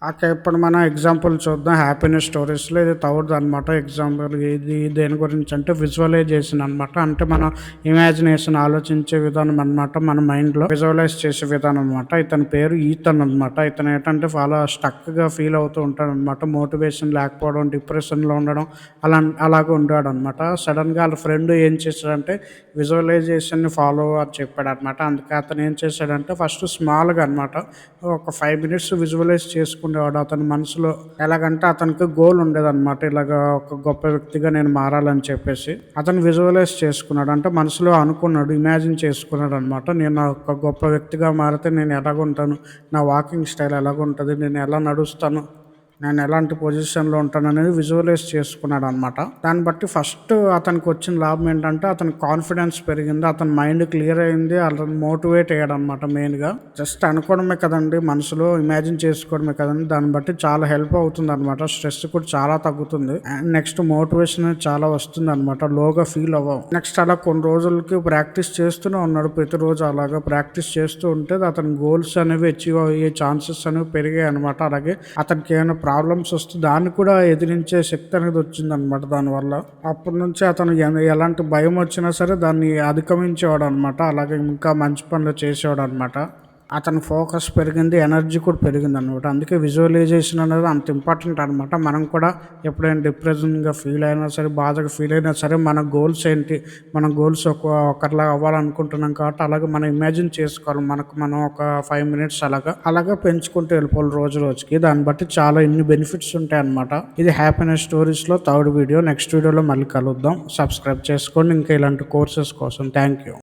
Okay. ఇప్పుడు మనం example చూద్దాం. హ్యాపీనెస్ స్టోరీస్‌లో ఇది థర్డ్‌దనమాట. ఎగ్జాంపుల్ ఇది దేని గురించంటే విజువలైజేషన్ అనమాట. అంటే మనం ఇమాజినేషన్ ఆలోచించే విధానం అనమాట. మన మైండ్‌లో విజువలైజ్ చేసే విధానం అనమాట. ఇతని పేరు ఈతన్ అనమాట. ఇతను ఏంటంటే చాలా స్టక్‌గా ఫీల్ అవుతూ ఉంటాడనమాట. మోటివేషన్ లేకపోవడం, డిప్రెషన్‌లో ఉండడం అలాగా ఉండేవాడనమాట. సడెన్‌గా ఆళ్ళ ఫ్రెండ్ ఏం చేశాడంటే విజువలైజేషన్‌ని ఫాలో అని చెప్పాడనమాట. అందుకే అతను ఏం చేశాడంటే ఫస్ట్ స్మాల్‌గా అనమాట ఒక 5 మినిట్స్ విజువలైజ్ చేసుకునేవాడు. అతని మనసులో ఎలాగంటే అతనికి గోల్ ఉండేదనమాట. ఇలాగా ఒక గొప్ప వ్యక్తిగా నేను మారాలని చెప్పేసి. అతను విజువలైజ్ చేసుకున్నాడు. అంటే మనసులో అనుకున్నాడు. ఇమాజిన్ చేసుకున్నాడనమాట. నేను ఒక గొప్ప వ్యక్తిగా మారితే నేను ఎలాగుంటాను? నా వాకింగ్ స్టైల్ ఎలాగుంటది? నేను ఎలా నడుస్తాను? నేను ఎలాంటి పొజిషన్‌లో ఉంటాననేది విజువలైజ్ చేసుకున్నాడనమాట. దాన్ని బట్టి ఫస్ట్ అతనికొచ్చిన లాభం ఏంటంటే, అతని కాన్ఫిడెన్స్ పెరిగింది. అతని మైండ్ క్లియర్ అయింది. అతను మోటివేట్ అయ్యాడనమాట మెయిన్‌గా. జస్ట్ అనుకోవడమే కదండీ! మనసులో ఇమాజిన్ చేసుకోవడమే కదండీ! దాన్ని బట్టి చాలా హెల్ప్ అవుతుందనమాట. స్ట్రెస్ కూడా చాలా తగ్గుతుంది. అండ్ నెక్స్ట్ మోటివేషన్ అనేది చాలా వస్తుందనమాట. లోగా ఫీల్ అవ్వం. నెక్స్ట్ అలా కొన్ని రోజులకి ప్రాక్టీస్ చేస్తూనే ఉన్నాడు. ప్రతిరోజు అలాగా ప్రాక్టీస్ చేస్తూ ఉంటే అతని గోల్స్ అనేవి అచీవ్ అయ్యే ఛాన్సెస్ అనేవి పెరిగాయనమాట. అలాగే అతనికి ఏమైనా ప్రాబ్లమ్స్ వస్తే దాన్ని కూడా ఎదిరించే శక్తి అనేది వచ్చిందనమాట దానివల్ల. అప్పటి నుంచి అతను ఎలాంటి భయం వచ్చినా సరే దాన్ని అధిగమించేవాడు అనమాట. అలాగే ఇంకా మంచి పనులు చేసేవాడు అనమాట. అతని ఫోకస్ పెరిగింది. ఎనర్జీ కూడా పెరిగిందనమాట. అందుకే విజువలైజేషన్ అనేది అంత ఇంపార్టెంట్ అనమాట. మనం కూడా ఎప్పుడైనా డిప్రెషన్‌గా ఫీల్ అయినా సరే, బాధగా ఫీల్ అయినా సరే మన గోల్స్ ఏంటి? మన గోల్స్ ఒకరిలాగా అవ్వాలనుకుంటున్నాం కాబట్టి అలాగే మనం ఇమాజిన్ చేసుకోవాలి. మనకు మనం ఒక 5 మినిట్స్ అలాగా పెంచుకుంటూ వెళ్ళిపోవాలి రోజు రోజుకి. దాన్ని బట్టి చాలా ఇన్ని బెనిఫిట్స్ ఉంటాయన్నమాట. ఇది హ్యాపీనెస్ స్టోరీస్‌లో థర్డ్ వీడియో. నెక్స్ట్ వీడియోలో మళ్ళీ కలుద్దాం. సబ్స్క్రైబ్ చేసుకోండి ఇంకా ఇలాంటి కోర్సెస్ కోసం. Thank you.